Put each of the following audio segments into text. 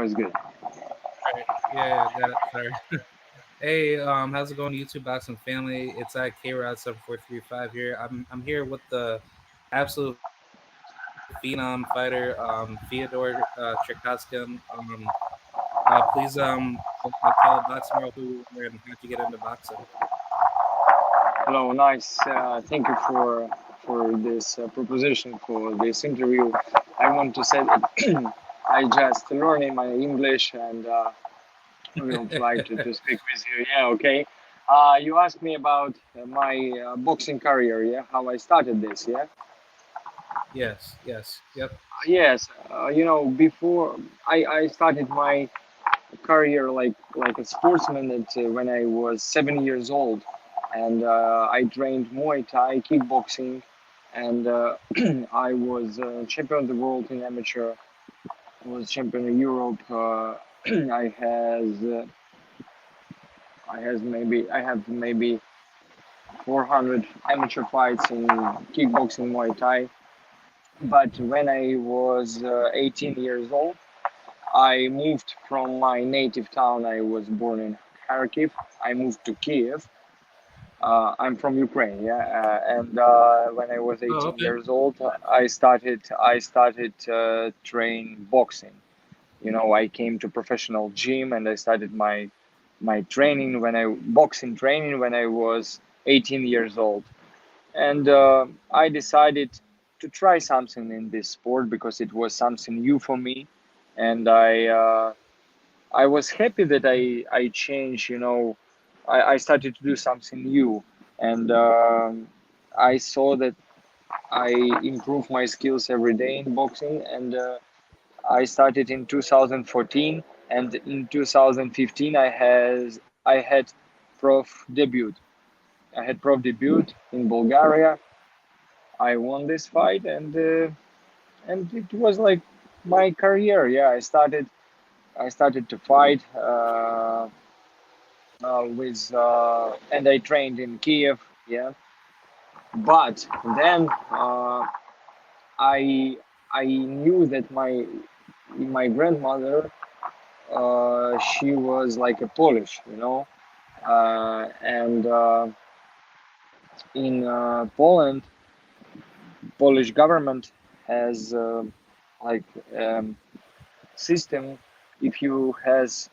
is good. Right. Yeah, got it. Sorry. Hey, how's it going, YouTube Boxing family? It's K-Rod 7435 here. I'm here with the absolute phenom fighter, Fiodor Czerkaszyn. Please tell the boxing world who you are and how'd you get into boxing. Hello, nice. Thank you for this proposition for this interview. I want to say that I just learning my English and will try to speak with you. Yeah, okay. You asked me about my boxing career. Yeah, how I started this. Yeah. Yes, yes, yep. Yes. Before I started my career like a sportsman when I was 7 years old, and I trained Muay Thai, kickboxing, and I was champion of the world in amateur. I was champion of Europe. I has I have maybe 400 amateur fights in kickboxing, Muay Thai. But when I was 18 years old, I moved from my native town. I was born in Kharkiv. I moved to Kiev. I'm from Ukraine, yeah. And when I was Oh, 18 okay. years old, I started train boxing. I came to professional gym and I started my training when I boxing training when I was 18 years old. And I decided to try something in this sport because it was something new for me, and I was happy that I changed. I started to do something new, and I saw that I improve my skills every day in boxing, and I started in 2014, and in 2015 I had prof debut. I had prof debut in Bulgaria. I won this fight, and it was like my career. Yeah, I started to fight and I trained in Kiev. Yeah, but then I I knew that my grandmother, she was like a Polish, and in Poland, Polish government has like system. If you has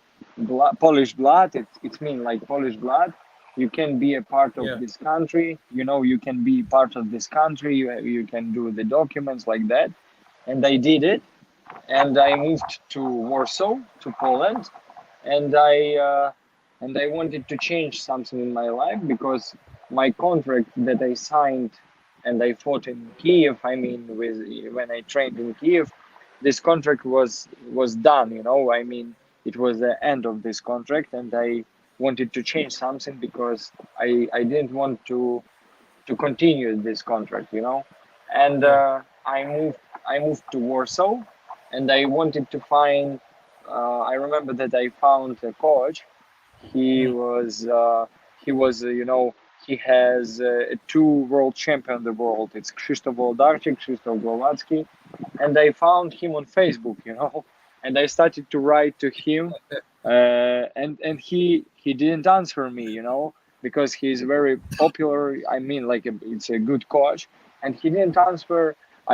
Polish blood, it means like Polish blood, you can be a part of Yeah. this country. You can be part of this country. You can do the documents like that. And I did it, and I moved to Warsaw, to Poland, and I wanted to change something in my life because my contract that I signed and I fought in Kiev. I mean, with when I trained in Kiev, this contract was done. I mean, it was the end of this contract, and I wanted to change something because I didn't want to continue this contract. And Yeah. I moved to Warsaw, and I wanted to find. I remember that I found a coach. He Mm. was he has two world champion in the world. It's Krzysztof Włodarczyk, Krzysztof Głowacki, and I found him on Facebook. And I started to write to him, and he didn't answer me. Because he's very popular. I mean, like it's a good coach, and he didn't answer.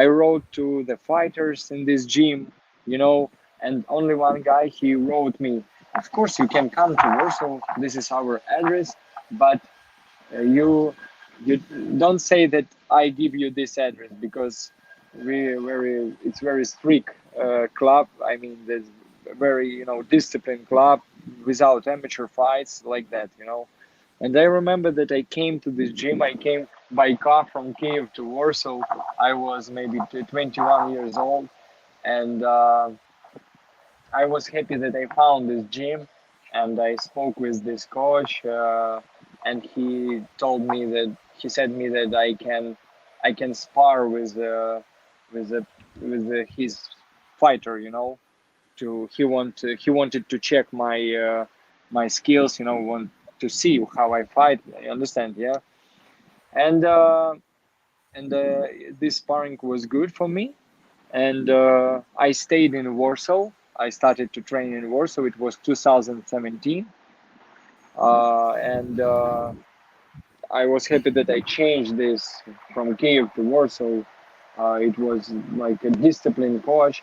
I wrote to the fighters in this gym, and only one guy he wrote me. Of course, you can come to Warsaw. This is our address, but you don't say that I give you this address because it's very strict club. I mean, there's a very disciplined club without amateur fights like that. And I remember that I came to this gym. I came by car from Kiev to Warsaw. I was maybe 21 years old, and I was happy that I found this gym, and I spoke with this coach, and he said me that I can spar with his fighter. He wanted to check my skills. Want to see how I fight. I understand, yeah. And this sparring was good for me, and I stayed in Warsaw. I started to train in Warsaw. It was 2017, and I was happy that I changed this from Kiev to Warsaw. It was like a disciplined coach,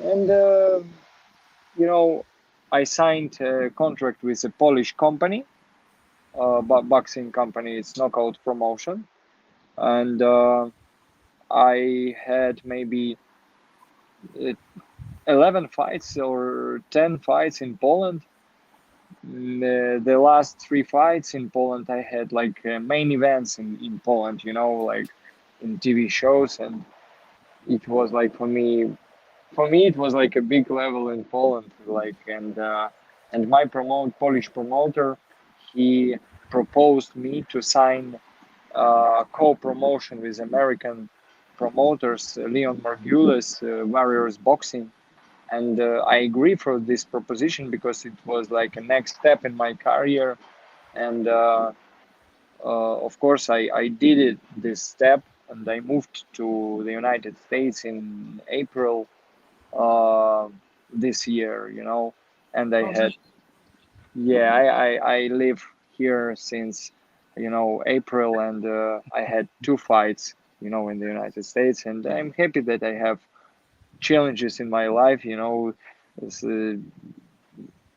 and you know, I signed a contract with a Polish company, boxing company. It's Knockout Promotion, and I had maybe uh, 11 fights or 10 fights in Poland. The last three fights in Poland, I had like main events in Poland, like in TV shows, and it was like for me it was like a big level in Poland, like and my Polish promoter, he proposed me to sign co-promotion with American promoters, Leon Margulis, Warriors Boxing, and I agree for this proposition because it was like a next step in my career, and of course I did it this step, and I moved to the United States in April uh, this year, and I Oh, had, nice. yeah, I live here since April, and I had two fights in the United States, and I'm happy that I have challenges in my life, s- uh,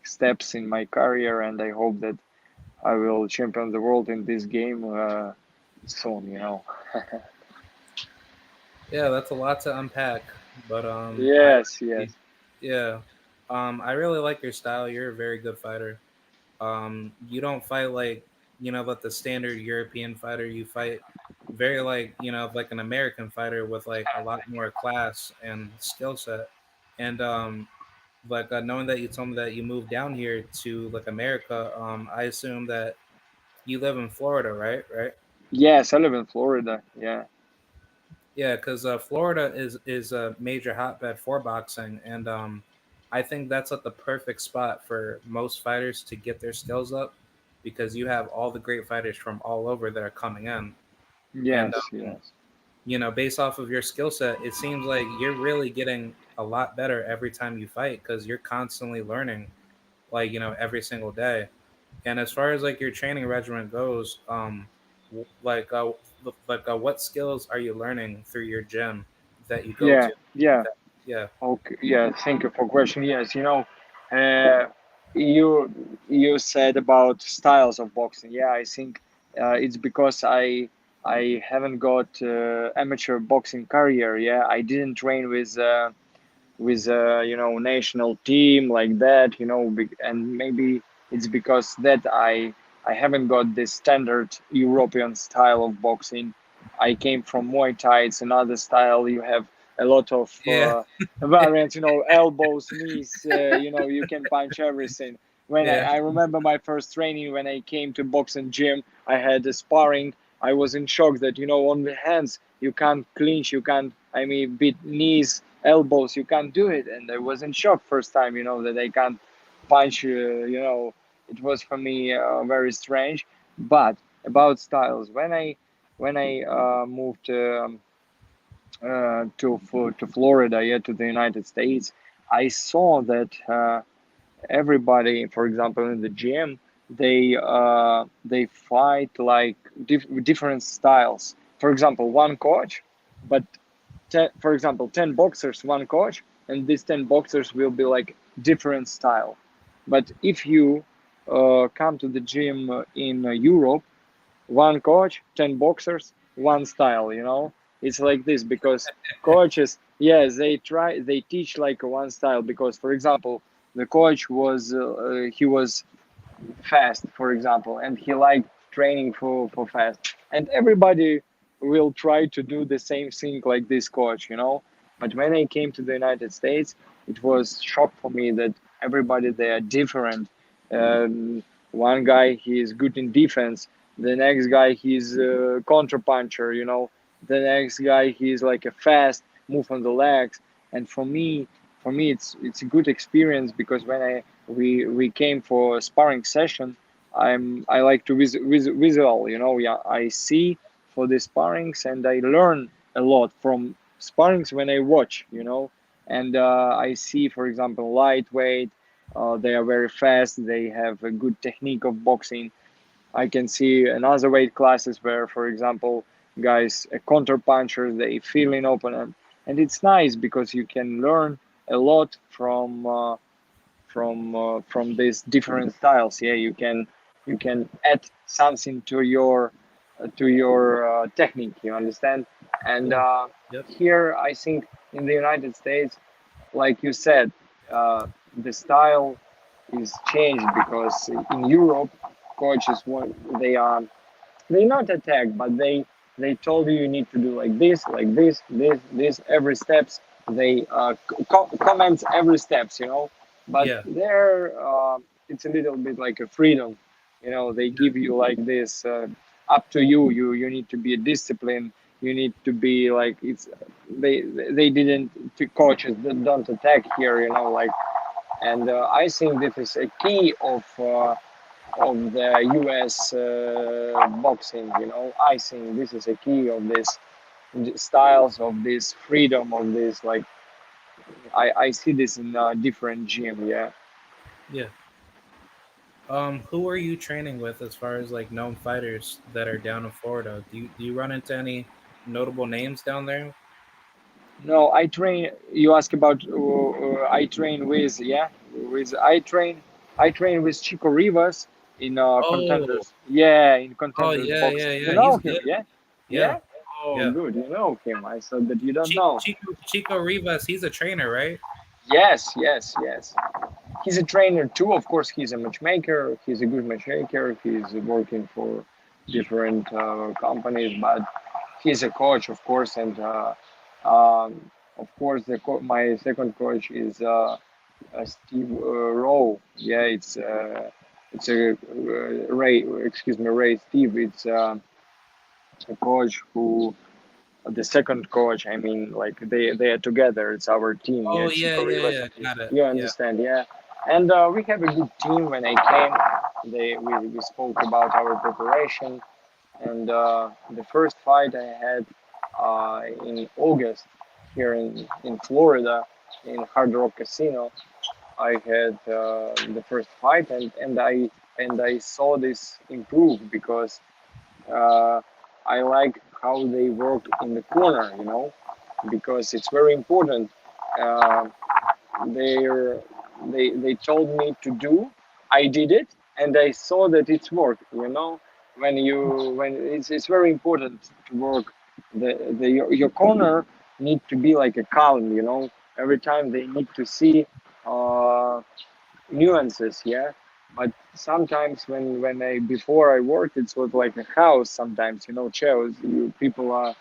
steps in my career, and I hope that I will champion the world in this game soon. Yeah, that's a lot to unpack. But Yes, yes. yeah, I really like your style. You're a very good fighter. You don't fight like like the standard European fighter. You fight very like like an American fighter with like a lot more class and skill set. And like knowing that you told me that you moved down here to like America, I assume that you live in Florida, right? Right? Yes, I live in Florida. Yeah. Yeah, because Florida is a major hotbed for boxing, and I think that's like the perfect spot for most fighters to get their skills up, because you have all the great fighters from all over that are coming in, and Yes, yes. based off of your skill set, it seems like you're really getting a lot better every time you fight because you're constantly learning, like every single day. And as far as like your training regimen goes, what skills are you learning through your gym that you go Yeah, to? yeah. That, yeah, Okay, yeah, thank you for question. Yes, uh, you you said about styles of boxing. Yeah, I think it's because I haven't got amateur boxing career. Yeah, I didn't train with national team like that. And maybe it's because that I haven't got this standard European style of boxing. I came from Muay Thai. It's another style. You have a lot of yeah, variants. Elbows, knees. You can punch everything. When I, yeah, I remember my first training when I came to boxing gym, I had a sparring. I was in shock that on the hands you can't clinch, you can't. I mean, beat knees, elbows, you can't do it, and I was in shock first time. That I can't punch. It was for me very strange. But about styles, when I moved to Florida, yeah, to the United States, I saw that everybody, for example, in the gym, they fight like different styles. For example, one coach, but for example, 10 boxers, one coach, and these 10 boxers will be like different style. But if you come to the gym in Europe, one coach, 10 boxers, one style, it's like this because coaches, yes, they teach like one style because, for example, the coach he was fast, for example, and he liked training for fast. And everybody will try to do the same thing like this coach. But when I came to the United States, it was shock for me that everybody they are different. One guy he is good in defense. The next guy he's a counter puncher. The next guy he's like a fast move on the legs. And for me it's a good experience because when we came for a sparring session, I like to visual, yeah, I see for the sparrings and I learn a lot from sparrings when I watch. And I see, for example, lightweight. They are very fast. They have a good technique of boxing. I can see another weight classes where, for example, guys counter punchers, they feel in opponent, and it's nice because you can learn a lot from these different styles. Yeah, you can add something to your technique. You understand? And Yeah. Yep. here, I think in the United States, like you said, the style is changed because in Europe, coaches want they not attack, but they told you need to do like this every steps. They comments every steps, but Yeah. there it's a little bit like a freedom, they give you like this up to you. You need to be a discipline. You need to be like it's they didn't the coaches don't attack here, like. And I think this is a key of the US boxing. I think this is a key of this styles of this freedom of this like I see this in different gym. Yeah. Yeah. Who are you training with as far as like known fighters that are down in Florida? Do you run into any notable names down there? No, I train. You ask about I train with with I train with Chico Rivas in Oh, contenders. Yeah, in oh contenders yeah, yeah, boxing. You yeah. know He's him? good. Yeah, Yeah, yeah. Oh, yeah. good. You know him. I thought that you don't know. Chico Rivas, he's a trainer, right? Yes, yes, yes. He's a trainer too. Of course, he's a matchmaker. He's a good matchmaker. He's working for different companies, but he's a coach, of course. And of course, my second coach is Steve Rowe. Yeah, it's a Ray. Excuse me, Ray Steve. It's a coach who the second coach. I mean, like they are together. It's our team. Yeah, Oh yeah, Chico yeah, Rivas yeah. and his. Got it. You Yeah. understand? Yeah, and we have a good team. When I came, we spoke about our preparation, and the first fight I had in August here in Florida in Hard Rock Casino. I had the first fight, and I saw this improve because uh, I like how they work in the corner, because it's very important. Uh, they they told me to do. I did it, and I saw that it's worked. When it's very important to work. Your corner need to be like a calm. Every time they need to see uh, nuances. Yeah, but sometimes when I before I worked, it was like a house. Sometimes chairs. People are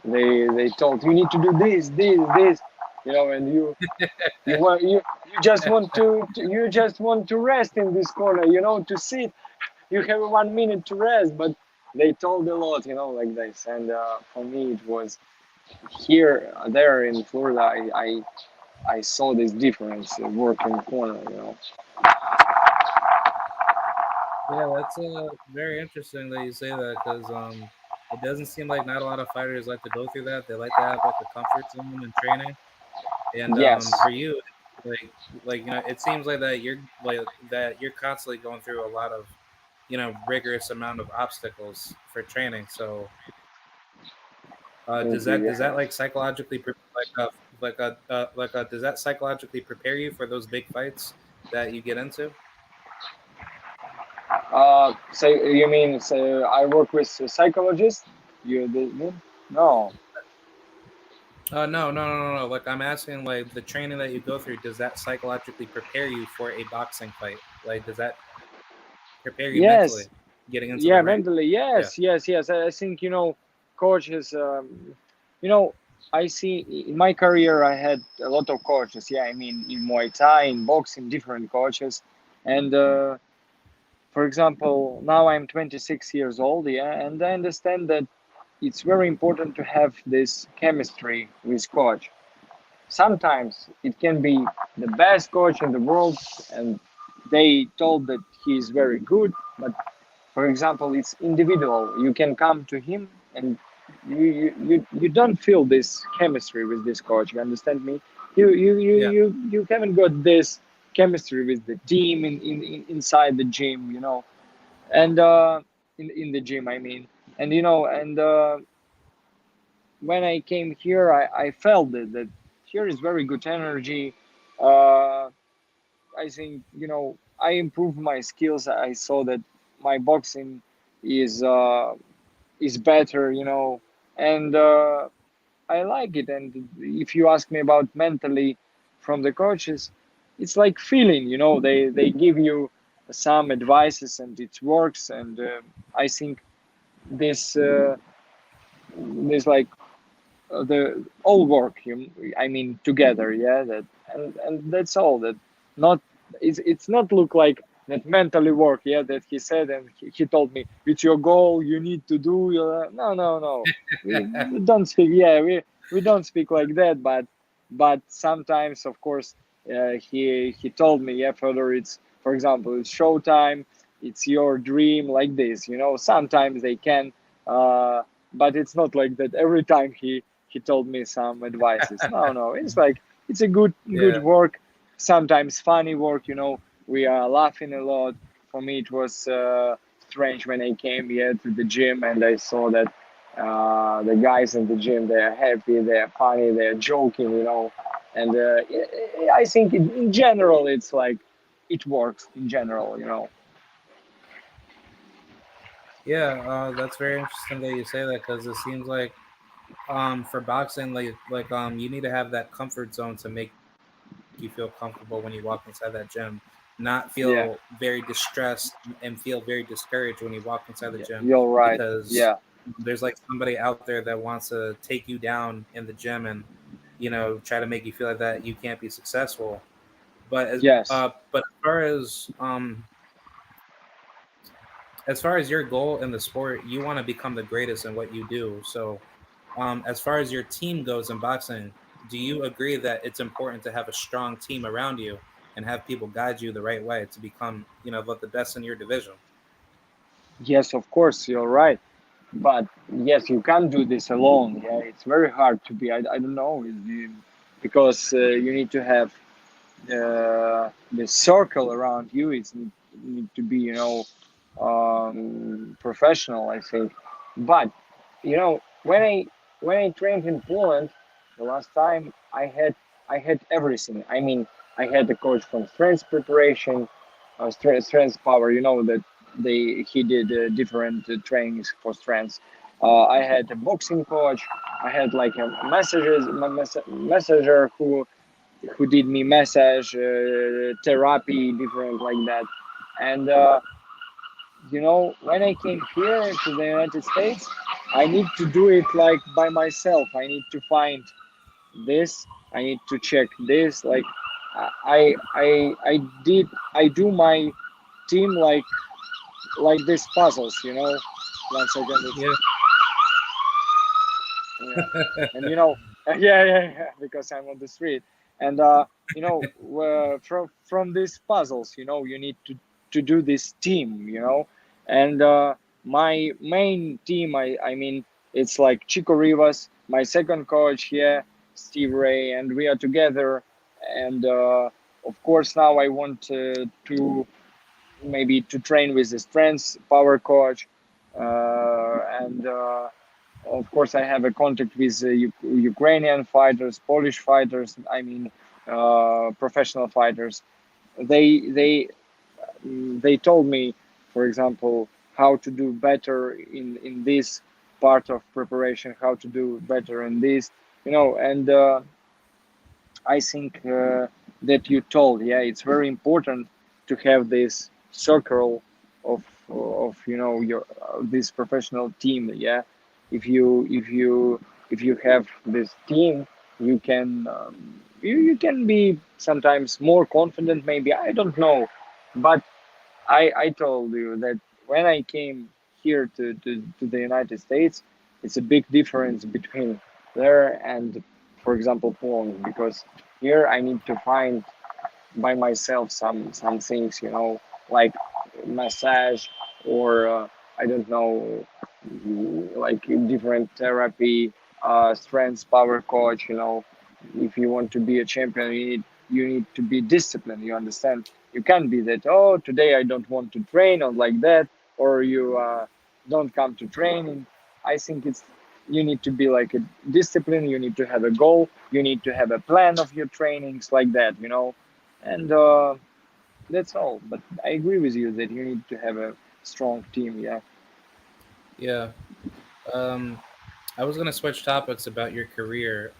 they told you need to do this, and you just want you just want to rest in this corner, to sit. You have 1 minute to rest, but they told a lot, like this. And for me, it was here, there in Florida. I saw this difference working corner. Yeah, that's very interesting that you say that because it doesn't seem like not a lot of fighters like to go through that. They like to have like a comfort zone in training, and Yes, for you, like it seems like that you're constantly going through a lot of rigorous amount of obstacles for training. So thank does you. that Yeah. like psychologically does that psychologically prepare you for those big fights that you get into? So you mean so I work with a psychologist? You did? No. No, no, no, no, no. Like I'm asking, like the training that you go through, does that psychologically prepare you for a boxing fight? Like, does that prepare you Yes. mentally getting into the Yeah, ring? mentally. Yeah, Yes, yes, yes. I think coaches. You know, I see in my career I had a lot of coaches. Yeah, I mean in Muay Thai, in boxing, different coaches, and for example, now I'm 26 years old. Yeah, and I understand that it's very important to have this chemistry with coach. Sometimes it can be the best coach in the world, and they told that he is very good, but for example, it's individual. You can come to him, and you don't feel this chemistry with this coach. You understand me? Yeah. You haven't got this chemistry with the team inside the gym, you know, and in the gym, I mean, and you know, and when I came here, I felt it, that here is very good energy. Uh, I think, you know, I improved my skills. I saw that my boxing is uh, is better, you know, and I like it. And if you ask me about mentally from the coaches, it's like feeling, you know, they give you some advices and it works. And I think this this like the all work. I mean, together, yeah. That and that's all. That not it's not look like that mentally work, yeah. That he said, and he told me it's your goal. You need to do. No, no, no. We don't speak. Yeah, we don't speak like that. But sometimes, of course, he told me, yeah, further. It's, for example, it's showtime. It's your dream, like this. You know, sometimes they can. But it's not like that every time he told me some advices. No, no, it's like it's a good Yeah. work, sometimes funny work. You know, we are laughing a lot. For me, it was strange when I came here to the gym and I saw that the guys in the gym, they are happy, they are funny, they are joking. You know, and I think in general it's like it works in general. You know. Yeah, that's very interesting that you say that because it seems like for boxing, you need to have that comfort zone to make you feel comfortable when you walk inside that gym, not feel Yeah, very distressed and feel very discouraged when you walk inside the gym you're right. because Yeah. there's like somebody out there that wants to take you down in the gym and try to make you feel like that you can't be successful. Yes. But as far as your goal in the sport, you want to become the greatest in what you do. So, as far as your team goes in boxing, do you agree that it's important to have a strong team around you and have people guide you the right way to become, the best in your division? Yes, of course, you're right. But yes, you can't do this alone. Yeah, it's very hard to be. I don't know, because you need to have the circle around you. It's need to be, you know, professional, I think. But you know, when I trained in Poland the last time, I had everything. I mean, I had a coach from strength preparation, strength power. You know that he did different trainings for strength. I had a boxing coach. I had like a messenger who did me massage, therapy, different like that. And you know, when I came here to the United States, I need to do it like by myself. I need to find this. I need to check this. Like I did. I do my team like these puzzles. You know. One second. Yeah. Yeah. And you know, yeah, because I'm on the street. And you know, from these puzzles, you know, you need to do this team. You know, and my main team, I mean, it's like Chico Rivas, my second coach here, Steve Ray, and we are together. And of course, now I want to maybe to train with the strengths power coach, and of course I have a contact with Ukrainian fighters, Polish fighters. I mean, professional fighters. They they told me, for example, how to do better in this part of preparation, how to do better in this, you know. And I think that you told, yeah, it's very important to have this circle of you know your this professional team. Yeah, if you have this team, you can you can be sometimes more confident. Maybe I don't know, but I told you that when I came here to the United States, it's a big difference between there and, for example, Poland, because here I need to find by myself some things, you know, like massage or I don't know, like different therapy, strength, power coach. If you want to be a champion, you need to be disciplined. You understand? You can't be that. Oh, today I don't want to train or like that, or you don't come to training. I think it's you need to be like a discipline. You need to have a goal. You need to have a plan of your trainings like that. And that's all. But I agree with you that you need to have a strong team. Yeah. Yeah. Um, I was gonna switch topics about your career.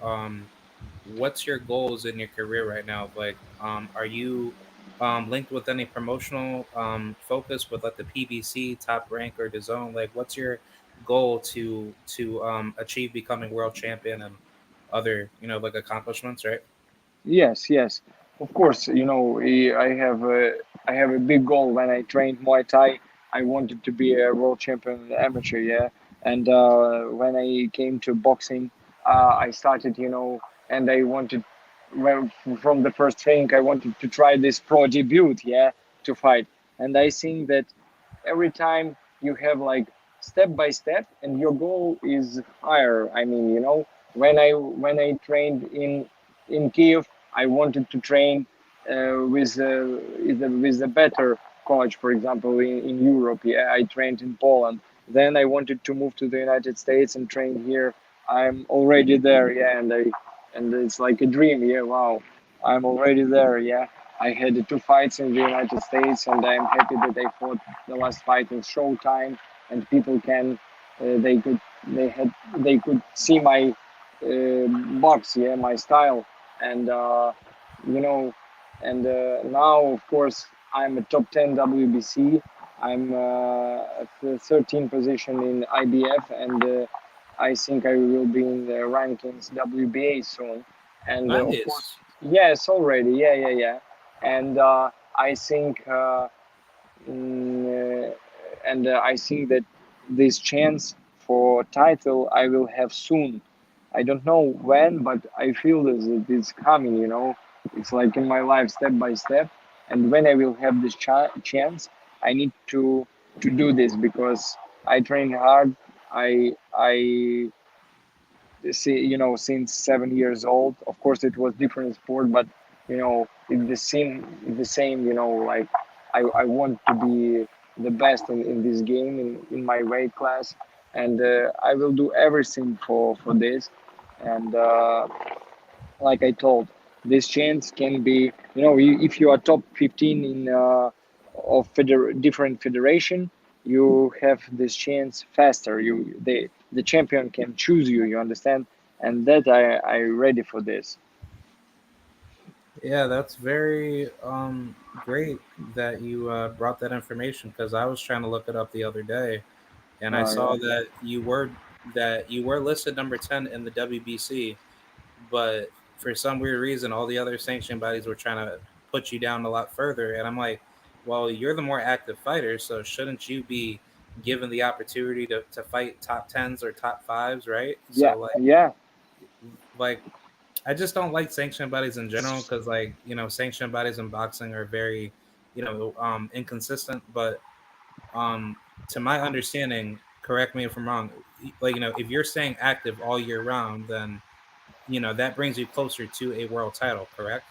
What's your goals in your career right now? Like, are you linked with any promotional focus with like the PBC, Top Rank, or the Zone? Like, what's your goal to achieve becoming world champion and other like accomplishments? Right. Yes, yes. Of course, I have a big goal when I trained Muay Thai. I wanted to be a world champion amateur, yeah. And when I came to boxing, I started, and I wanted, well, from the first training, I wanted to try this pro debut, yeah, to fight. And I think that every time you have like step by step and your goal is higher. I mean, when I trained in Kiev, I wanted to train with a better coach. For example, in Europe, yeah, I trained in Poland. Then I wanted to move to the United States and train here. I'm already there, yeah, and it's like a dream, yeah. Wow, I'm already there, yeah. I had two fights in the United States, and I'm happy that I fought the last fight in Showtime, and people they could see my box, yeah, my style, and you know, and now of course I'm a top 10 WBC. I'm at the 13th position in IBF, and I think I will be in the rankings WBA soon. And of course, Nice. yes, already, yeah, yeah, yeah. And I think, mm, I think that this chance for title I will have soon. I don't know when, but I feel that it's coming. It's like in my life, step by step. And when I will have this chance, I need to do this because I train hard. I see, since 7 years old. Of course, it was different sport, but it's the same. Like I want to be the best in this game in my weight class, and I will do everything for this. And like I told, this chance can be, if you are top 15 in of different federation, you have this chance faster. The champion can choose you. You understand, and that I ready for this. Yeah, that's very great that you brought that information because I was trying to look it up the other day and I saw Yeah, that you were listed number 10 in the WBC, but for some weird reason all the other sanction bodies were trying to put you down a lot further and I'm like, well, you're the more active fighter, so shouldn't you be given the opportunity to fight top 10s or top 5s, right? yeah, So yeah, like I just don't like sanction bodies in general because sanction bodies in boxing are very inconsistent, but um to my understanding, correct me if I'm wrong, like if you're staying active all year round, then that brings you closer to a world title, correct?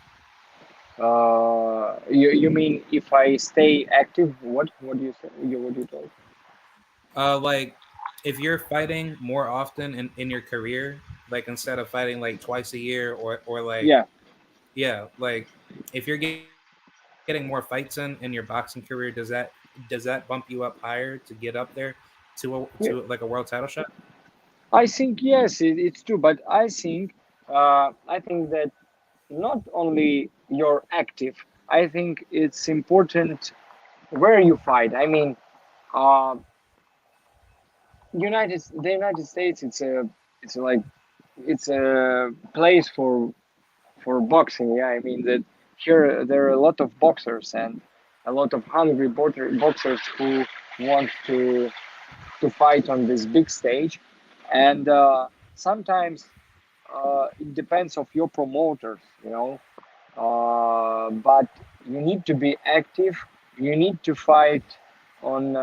you mean if I stay active? What do you say? What do you told? Like if you're fighting more often in your career, like instead of fighting like twice a year or like, Yeah, yeah, like if you're getting more fights in your boxing career, does that bump you up higher to get up there to like yeah. a world title shot? I think yes, it's true, but I think that not only you're active. I think it's important where you fight. I mean, uh, the United States. It's a place for boxing. Yeah, I mean that here there are a lot of boxers and a lot of hungry boxers who want to fight on this big stage, and sometimes it depends of your promoters. But you need to be active. You need to fight on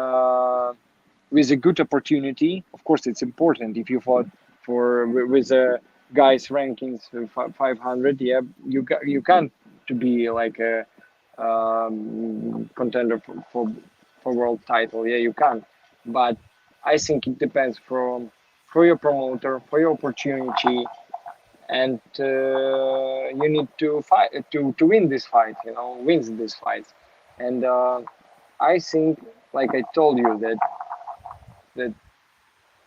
with a good opportunity. Of course, it's important if you fought with a guy's rankings 500. Yeah, you can't to be like a contender for world title. Yeah, you can, but I think it depends from for your promoter, for your opportunity, and you need to fight to win this fight. You know, wins this fight, and I think, like I told you, that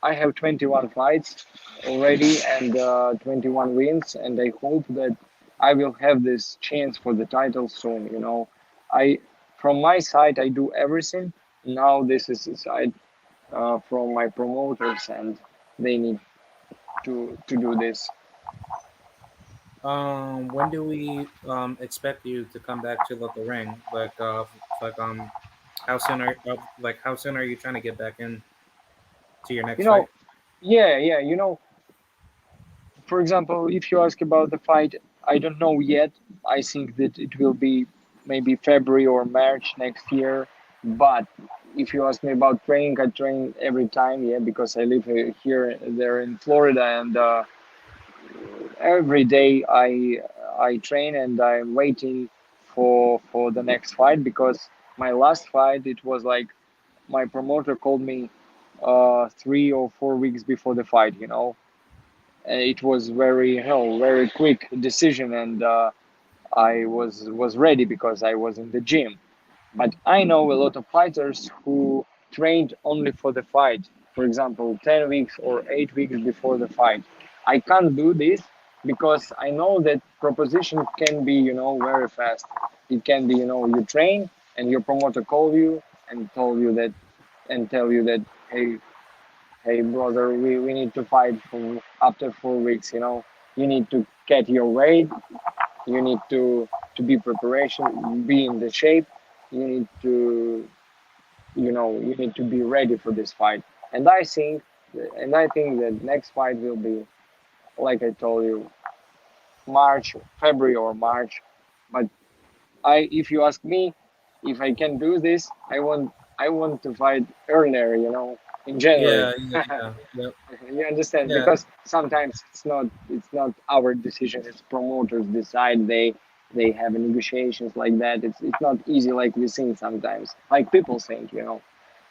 I have 21 fights already and 21 wins, and I hope that I will have this chance for the title soon. You know, I from my side I do everything. Now this is a side from my promoters, and they need to do this. When do we expect you to come back to the ring? How soon are how soon are you trying to get back in to your You next know, fight? yeah. You know, for example, if you ask about the fight, I don't know yet. I think that it will be maybe February or March next year. But if you ask me about training, I train every time, yeah, because I live here, there in Florida, and every day I train and I'm waiting for the next fight because my last fight it was like my promoter called me 3 or 4 weeks before the fight, you know. It was very, you know, very quick decision, and I was ready because I was in the gym. But I know a lot of fighters who trained only for the fight. For example, 10 weeks or 8 weeks before the fight. I can't do this because I know that proposition can be, you know, very fast. It can be, you know, you train and your promoter call you and told you that and tell you that, hey, hey brother, we need to fight for after 4 weeks, you know. You need to get your weight, you need to be preparation, be in the shape, you need to, you know, you need to be ready for this fight. And I think that next fight will be, like I told you, March, February or March. But if you ask me if I can do this, I want to fight earlier, you know, in January. Yeah, yeah, yeah, yep, You understand? yeah, Because sometimes it's not our decision. It's promoters decide. They have negotiations like that. It's not easy like we think sometimes. Like people think, you know.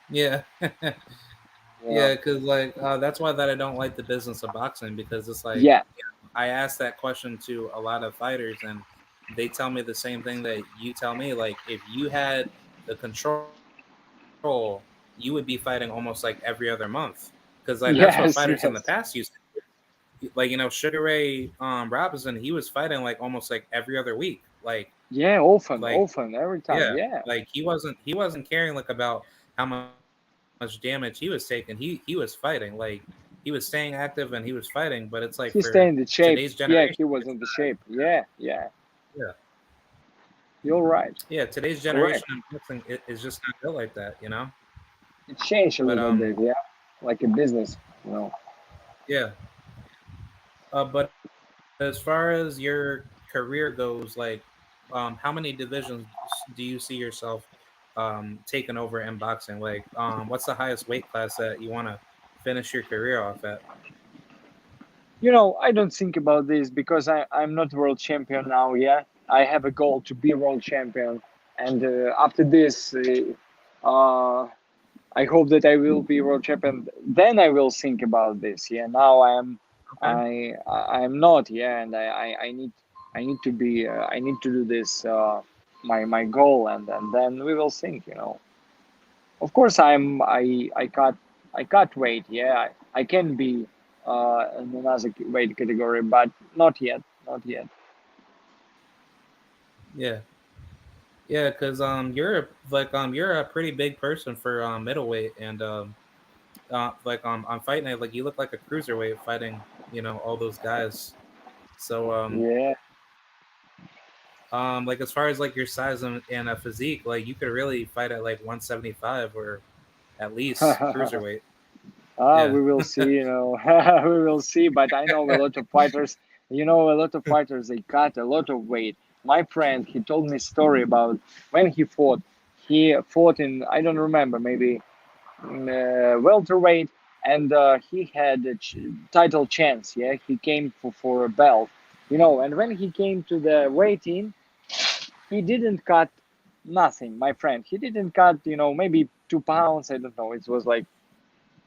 yeah. Yeah. Yeah, because that's why that I don't like the business of boxing because it's like Yeah. I asked that question to a lot of fighters and they tell me the same thing that you tell me. Like if you had the control, you would be fighting almost like every other month because like that's what fighters in the Yes. past Yes. used to do. Like Sugar Ray Robinson, he was fighting like almost like every other week. Yeah. Often. Like Often. Every time. yeah, Yeah. like he wasn't caring like about how much damage he was taking. He was fighting. He was staying active and he was fighting. But it's like for He stay in the today's shape. generation, Yeah. it's He was in the shape. Yeah. Yeah. yeah, You're right. yeah. Today's generation Correct. in boxing is just not built like that, you know. It changed a But little bit. Yeah. Like a business. You know. yeah. But as far as your career goes, how many divisions do you see yourself taking over in boxing? What's the highest weight class that you want to finish your career off at? You know, I don't think about this because I'm not world champion now. Yeah, I have a goal to be world champion, and after this, uh, I hope that I will be world champion. Then I will think about this. Yeah, now Okay. I'm not. Yeah, and I need to be I need to do this my goal, and then we will think. You know, of course I cut weight. Yeah, I can be in another weight category, but not yet, not yet. Yeah. Yeah, because you're a pretty big person for middleweight and on fight night like you look like a cruiserweight fighting all those guys. So Yeah. like as far as like your size and a physique, like you could really fight at like 175 or at least cruiserweight. Yeah. We will see. You know, we will see. But I know a lot of fighters. You know, a lot of fighters they cut a lot of weight. My friend, he told me story about when he fought. He fought in I don't remember, maybe welterweight, and he had a title chance. Yeah, he came for a belt, And when he came to the weight-in, he didn't cut nothing, my friend. He didn't cut, maybe 2 pounds. I don't know. It was like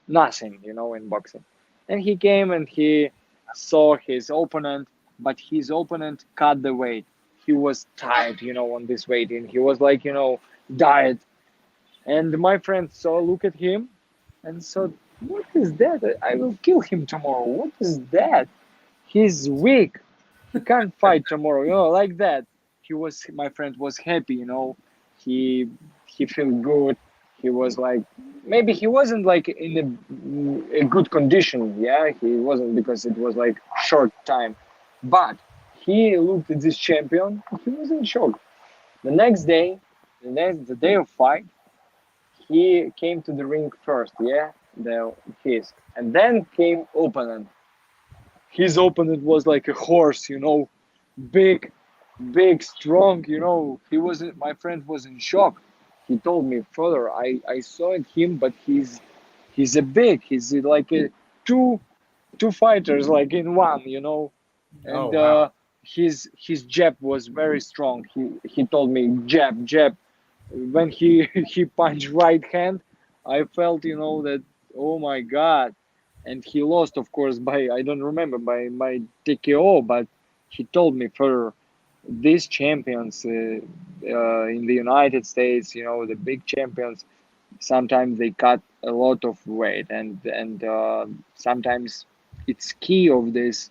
nothing, in boxing. And he came and he saw his opponent, but his opponent cut the weight. He was tight, on this weight, and he was like, diet. And my friend saw, look at him, and said, "What is that? I will kill him tomorrow. What is that? He's weak. He can't fight tomorrow." Like that. My friend was happy. He he felt good. He was like, maybe he wasn't like in a good condition. Yeah, he wasn't, because it was like short time, but he looked at this champion. He was in shock. The next day, the day of fight, he came to the ring first, yeah, his, and then came opponent. His opponent was like a horse, big, big, strong. He wasn't. My friend was in shock. He told me, "Further, I saw him, but he's a big. He's like a two fighters like in one, Oh and wow. his jab was very strong. He told me, jab. When he he punched right hand, I felt, that, oh my god. And he lost, of course, by, I don't remember, by TKO. But he told me, for these champions, in the United States, the big champions, sometimes they cut a lot of weight, and sometimes it's key of this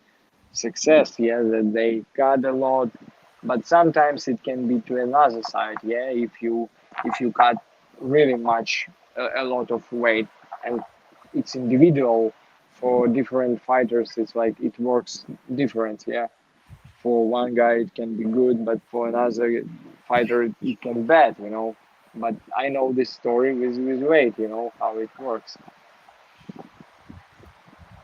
success, yeah, that they cut a lot. But sometimes it can be to another side, yeah, if you cut really much, a lot of weight. And it's individual. For different fighters, it's like it works different, yeah. For one guy it can be good, but for another fighter it can bad, but I know this story with weight, how it works.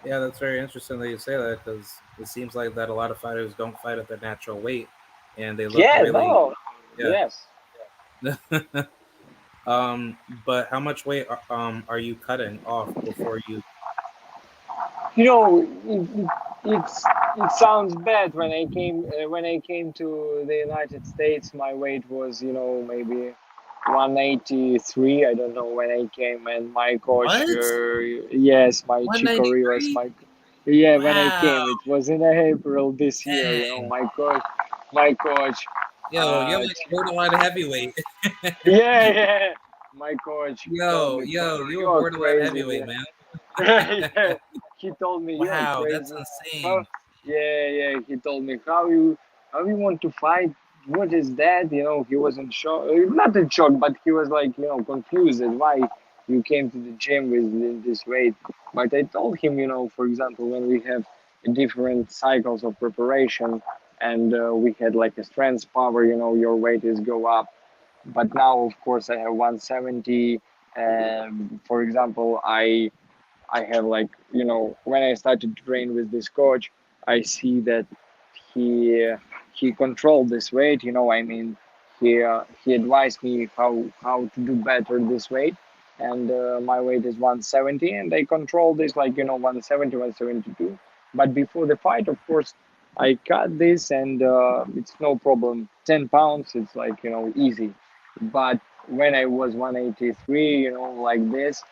Yeah, that's very interesting that you say that because it seems like that a lot of fighters don't fight at their natural weight, and they look Yeah, really no, yeah. yes. But how much weight are you cutting off before you? It sounds bad. When I came to the United States, my weight was, maybe 183. I don't know when I came, and my coach, What? yes, my One Chico ninety Rivas, three? yeah, when I Wow. came, it was in April this year. Dang. My coach, Yo, you're like borderline heavyweight. yeah, yeah, my coach told me, Yo, "Further, you you a are borderline crazy." heavyweight, man. Yeah, he told me, "You're Wow, that's crazy." How? insane. Yeah. He told me, how you want to fight? What is that? He was in shock, not in shock, but he was like, confused at why you came to the gym with this weight. But I told him, for example, when we have different cycles of preparation, and we had like a strength power, your weight is go up. But now, of course, I have 170. For example, I have, like, when I started to train with this coach, I see that he he controlled this weight. I mean, he advised me how to do better this weight, and my weight is 170, and I control this, like, 170, 172. But before the fight, of course, I cut this, and it's no problem. 10 pounds, it's like, easy. But when I was 183, like this,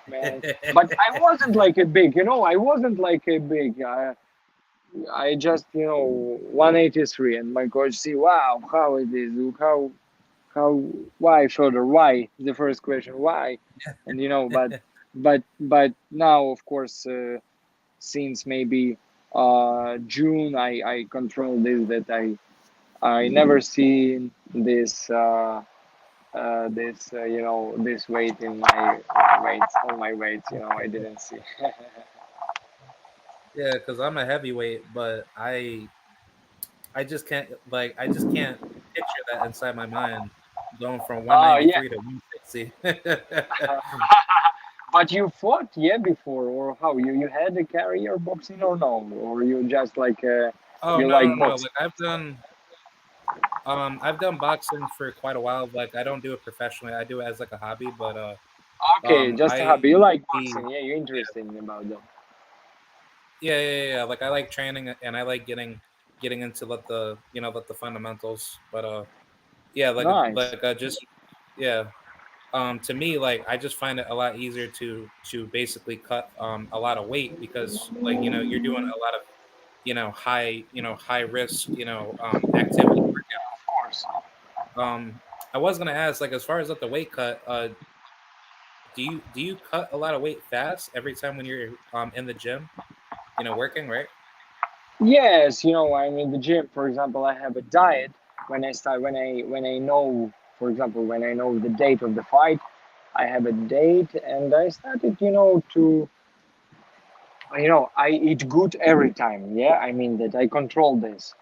man. But I wasn't like a big, I wasn't like a big. I just, 183, and my coach see, wow, how it is, how, why, Fiodor, why? The first question, why? And but now, of course, since maybe June, I control this, that I never seen this weight in my weights, on my weights, I didn't see. Yeah, because I'm a heavyweight, but I just can't picture that inside my mind going from Oh, yeah. 193 to 160. But you fought, yeah, before, or how? You had a career boxing, or no? Or you just like, Oh you no, like no, no. boxing? Like I've done boxing for quite a while. Like I don't do it professionally. I do it as like a hobby, but Okay, just a hobby. You I like boxing? Yeah, you're interested about that. yeah. Like I like training and I like getting into let the let the fundamentals. But yeah, Nice. just yeah. To me, like I just find it a lot easier to basically cut a lot of weight because like you're doing a lot of high risk activity. Of course. I was gonna ask like as far as like the weight cut, do you cut a lot of weight fast every time when you're in the gym, working, right? Yes, I'm in the gym. For example, I have a diet when I start when I know, for example, when I know the date of the fight, I have a date, and I started, to I eat good every time. Yeah, I mean that I control this,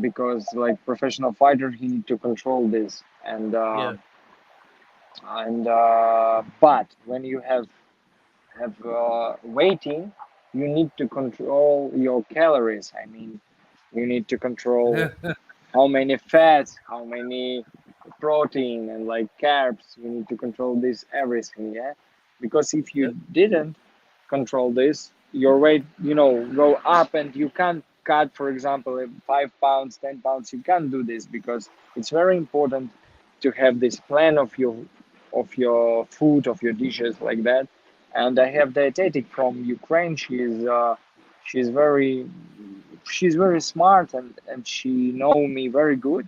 because like professional fighter, he need to control this, and but when you have waiting, you need to control your calories. I mean, you need to control Yeah. how many fats, how many protein, and like carbs. You need to control this everything, yeah. Because if you Yep. didn't control this, your weight, go up, and you can't cut, for example, 5 pounds, 10 pounds. You can't do this because it's very important to have this plan of your food, of your dishes, like that. And I have dietetic from Ukraine. She's very she's very smart, and she know me very good.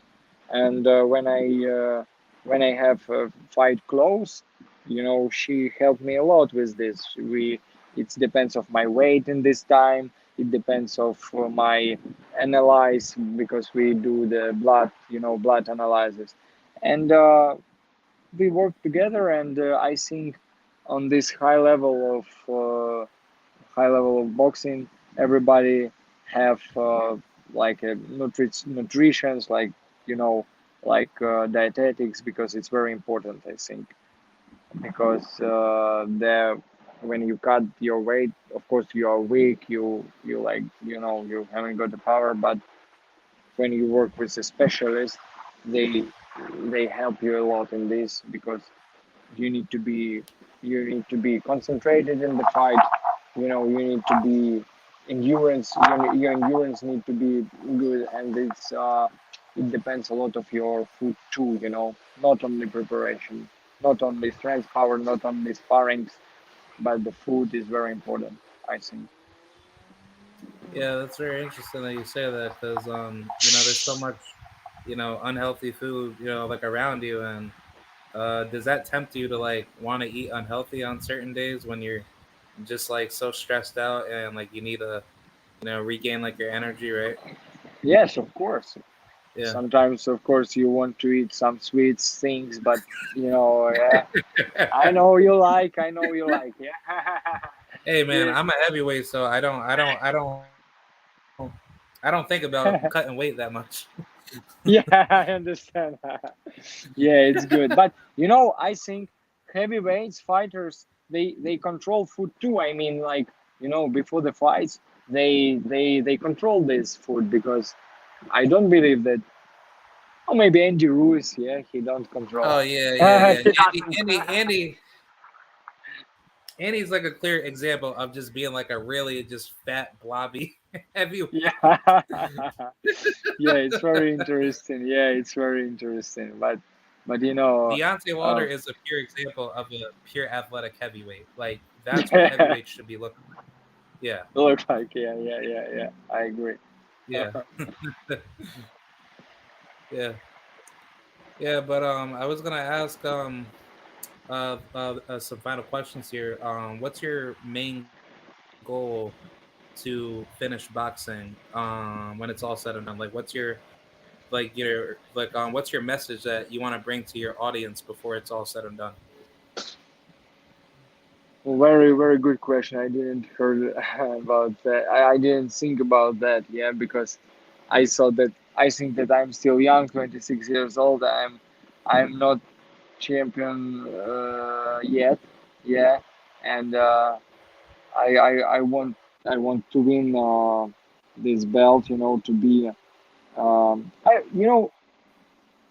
And when I have fight clothes, she helped me a lot with this. It depends of my weight in this time. It depends of my analyze, because we do the blood analysis. And we work together, and I think on this high level of boxing, everybody have like a nutritions, like, you know dietetics, because it's very important, I think. Because there, when you cut your weight, of course you are weak, you like, you haven't got the power. But when you work with a specialist, they they help you a lot in this, because you need to be you need to be concentrated in the fight. You need to be endurance. Your endurance need to be good, and it depends a lot of your food too. Not only preparation, not only strength power, not only sparrings, but the food is very important, I think. Yeah, that's very interesting that you say that because there's so much unhealthy food like around you, and does that tempt you to like want to eat unhealthy on certain days when you're just like so stressed out and like you need to regain like your energy, right? Yes, of course. Yeah. Sometimes, of course, you want to eat some sweet things, but yeah, I know you like, yeah. Hey man, Yeah. I'm a heavyweight, so I don't think about cutting weight that much. Yeah, I understand. Yeah, it's good. But I think heavyweights fighters, they control food too. I mean, like, before the fights, they control this food, because I don't believe that. Or maybe Andy Ruiz, yeah, he don't Oh control. yeah, yeah, yeah. He doesn't. Andy's like a clear example of just being like a really just fat blobby Yeah. heavyweight. Yeah, it's very interesting. Yeah, it's very interesting. But Deontay Wilder uh, is a pure example of a pure athletic heavyweight. Like that's what heavyweights should be looking. Yeah, look like, yeah, yeah, yeah, yeah. I agree. yeah, yeah, yeah. But I was gonna ask some final questions here. What's your main goal to finish boxing? When it's all said and done, like what's your message that you want to bring to your audience before it's all said and done? Very, very good question. I didn't heard about that. I didn't think about that. Yeah, because I think that I'm still young, 26 years old. I'm not champion yet. Yeah, and I want to win this belt. To be I you know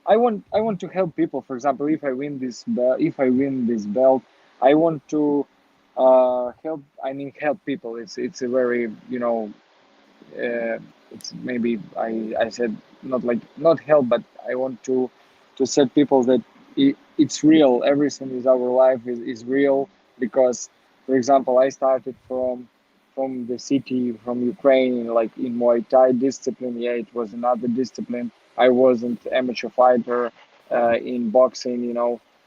I want to help people. For example, if I win this belt, I want to help. I mean, help people. It's a very, it's maybe I said not like not help, but I want to set people that it's real. Everything is our life is real because, for example, I started from the city from Ukraine, like in Muay Thai discipline. Yeah, it was another discipline. I wasn't amateur fighter in boxing,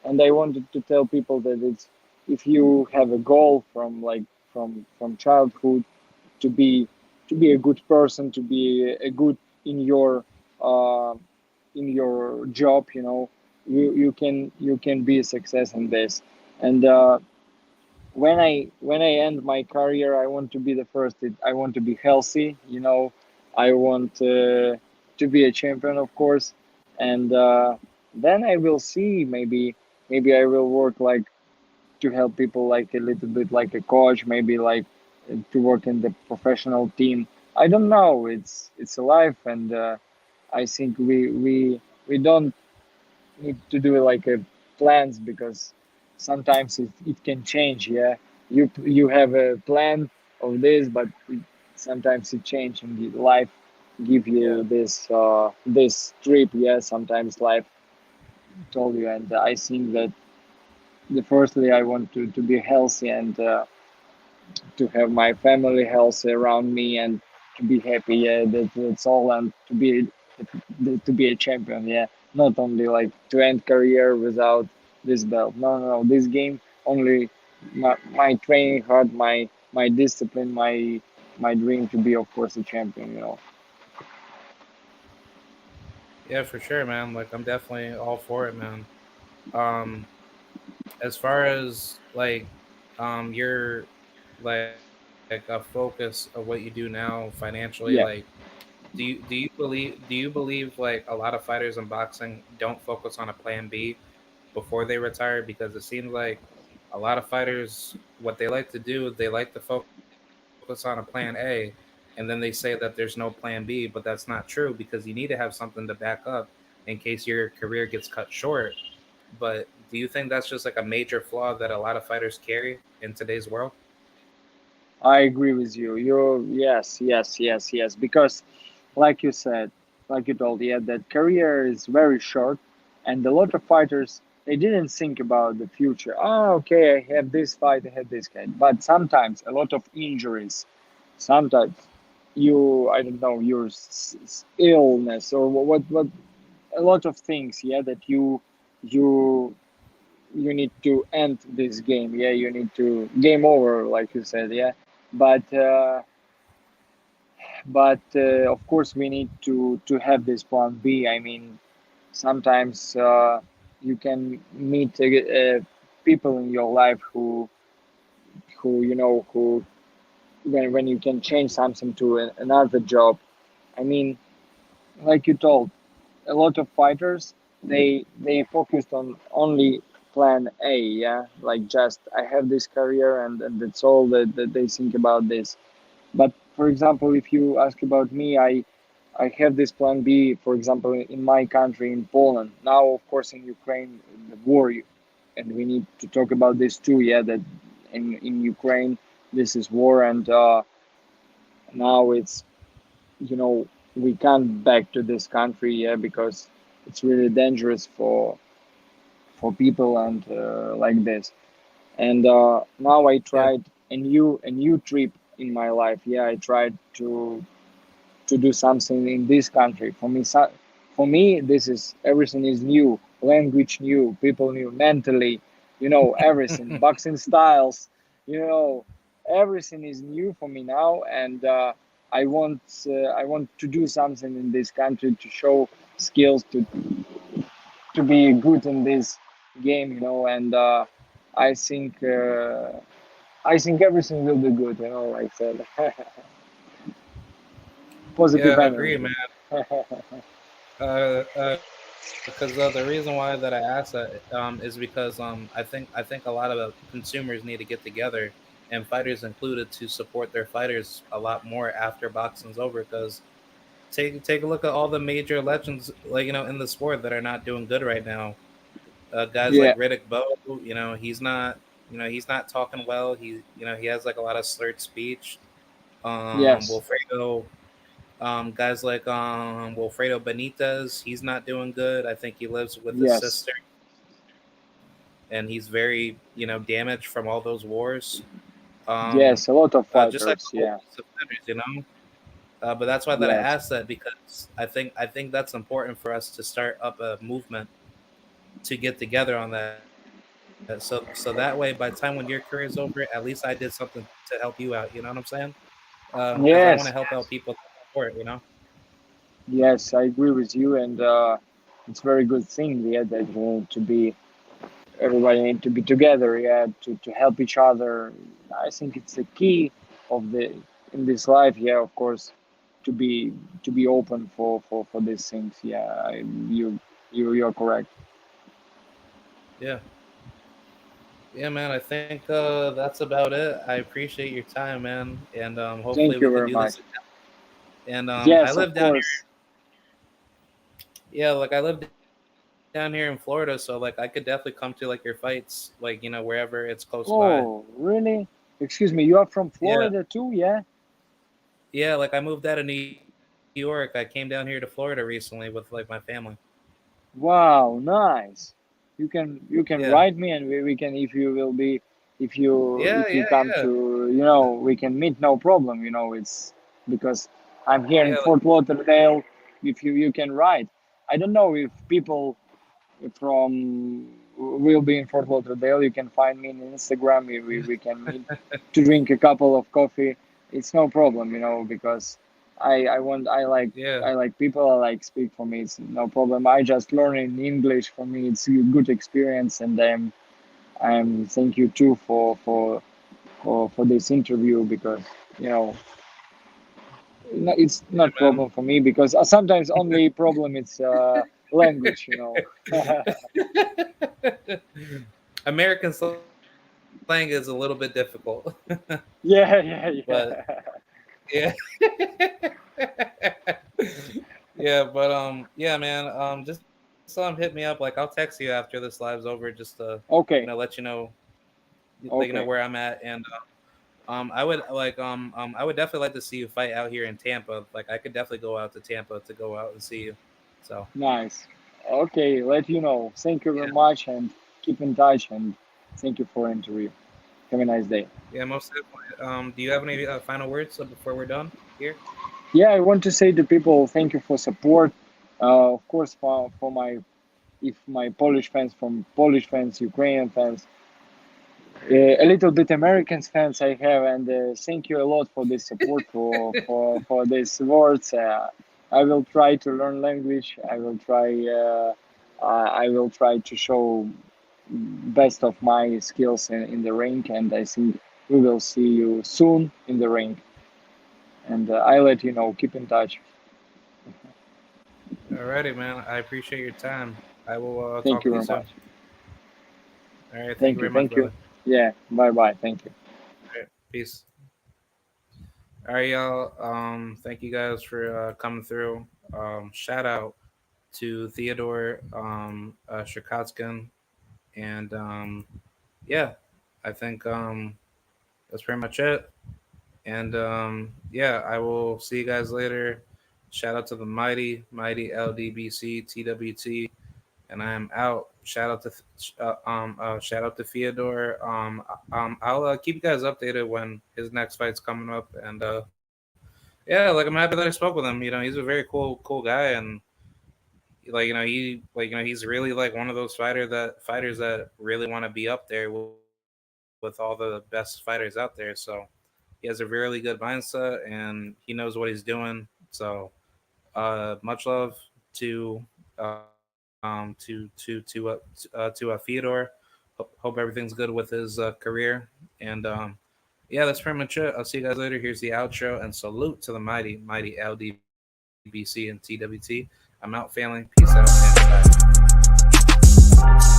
and I wanted to tell people that it's if you have a goal from like from childhood to be to be a good person, to be a good in your uh, in your job, you can be a success in this. And when I end my career, I want to be the first. I want to be healthy, I want to be a champion, of course, and then I will see. Maybe I will work like to help people like a little bit like a coach, maybe like to work in the professional team. I don't know. It's a life, and I think we don't need to do like a plans because sometimes it can change. Yeah, you have a plan of this, but sometimes it change and the life give Yeah. you this trip. Yeah, sometimes life told you, and I think that the firstly I want to be healthy and to have my family healthy around me and to be happy. Yeah, that's all, and to be a champion. Yeah, not only like to end career without this belt. No, no, no. This game only my training hard, my discipline, my dream to be, of course, a champion. Yeah, for sure, man. Like I'm definitely all for it, man. Um, as far as like your like a focus of what you do now financially, like Yeah, do you believe like a lot of fighters in boxing don't focus on a plan B before they retire? Because it seems like a lot of fighters, what they like to do, they like to focus on a plan A, and then they say that there's no plan B, but that's not true because you need to have something to back up in case your career gets cut short. But do you think that's just like a major flaw that a lot of fighters carry in today's world? I agree with you. Yes, yes, yes, yes. Because, like you said, like you told, yeah, that career is very short, and a lot of fighters they didn't think about the future. Oh, okay, I have this fight, I have this fight. But sometimes a lot of injuries. Sometimes I don't know, your illness or what, a lot of things. Yeah, that you you need to end this game. Yeah, you need to game over, like you said. Yeah, but of course we need to have this plan B. I mean, sometimes you can meet people in your life who when you can change something to another job. I mean, like you told, a lot of fighters they focused on only plan A. Yeah, like just I have this career and that's all that they think about this. But for example, if you ask about me, I have this plan B. For example, in my country, in Poland. Now, of course, in Ukraine, the war, and we need to talk about this too. Yeah, that in Ukraine, this is war, and now it's you know we can't back to this country. Yeah, because it's really dangerous for people and like this. And now I Yeah. tried a new trip in my life. Yeah, I tried to do something in this country. For me, this is everything is new, language new, people new, mentally, everything, boxing styles, you know, everything is new for me now, and I want to do something in this country to show skills to be good in this game, and I think I think everything will be good, like I said, positive Yeah, agree, energy. man. Because the reason why that I asked that is because I think a lot of the consumers need to get together, and fighters included, to support their fighters a lot more after boxing's over. Because take a look at all the major legends, like in the sport, that are not doing good right now. Guys like Yeah, Riddick Bowe, he's not. he's not talking well. He has like a lot of slurred speech. Yes, Wilfredo, guys like Wilfredo Benitez, he's not doing good. I think he lives with his yes, sister, and he's very damaged from all those wars. yes. A lot of Just like the fighters. whole Yeah, offenders. But that's why that I yes, asked that, because I think that's important for us to start up a movement to get together on that. So that way, by the time when your career is over, at least I did something to help you out. You know what I'm saying? Because I want to help yes, out people for it. yes. I agree with you, and it's very good thing. Yeah, that to be everybody need to be together. Yeah, to help each other. I think it's the key of the in this life. Yeah, of course, to be to be open for these things. Yeah, you're correct. Yeah, yeah, man. I think that's about it. I appreciate your time, man, and hopefully Thank we you could very do this much. again. And I Yes, live of down course. here. Yeah, like I live down here in Florida, so like I could definitely come to like your fights, like wherever it's close by. Oh, really? Excuse me, you are from Yeah, Florida too, yeah? yeah. Like I moved out of New York. I came down here to Florida recently with like my family. Wow, nice. You Yeah, can write me and we can if you will be yeah, if you yeah, come yeah, to we can meet no problem, it's because I'm here in yeah. Fort Lauderdale. If you can write. I don't know if people from will be in Fort Lauderdale. You can find me on Instagram. We can meet to drink a couple of coffee. It's no problem, because Yeah, I like people. I like speak. For me, it's no problem. I just learning English. For me, it's a good experience, and I'm thank you too for this interview because you know it's not yeah, problem for me because sometimes only problem is language. man. American slang is a little bit difficult, Yeah, but yeah, yeah. yeah, yeah, but yeah, man. Just hit me up. Like I'll text you after this live's over, just to Okay, let you know where I'm okay, at, and I would definitely like to see you fight out here in Tampa. Like I could definitely go out to Tampa to go out and see you. So nice. Okay, let you know. Thank you yeah, very much and keep in touch and thank you for interview. Have a nice day. yeah, most definitely. Do you have any final words before we're done here? Yeah, I want to say to people thank you for support. Of course, for my if my Polish fans, from Polish fans, Ukrainian fans, a little bit Americans fans I have, and thank you a lot for this support for these words. I will try to learn language. I will try to show best of my skills in the ring, and I think we will see you soon in the ring. And I let you know. Keep in touch. Alrighty, man. I appreciate your time. I will Thank talk you to you very soon. much. All right. Thank you Thank very you. much, Thank you. brother. Yeah. Bye bye. Thank you. All right. Peace. All right, y'all. Thank you guys for coming through. Shout out to Theodore Shakatskin. And yeah, I think that's pretty much it. And yeah, I will see you guys later. Shout out to the mighty LDBC TWT, and I am out. Shout out to Fiodor. I'll keep you guys updated when his next fight's coming up. And yeah, like I'm happy that I spoke with him. He's a very cool guy, and he's really like one of those fighters that really want to be up there with all the best fighters out there. So he has a really good mindset and he knows what he's doing. So much love to to Theodore. Hope everything's good with his career. And yeah, that's pretty much it. I'll see you guys later. Here's the outro, and salute to the mighty LDBC and TWT. I'm out, family. Peace out and bye.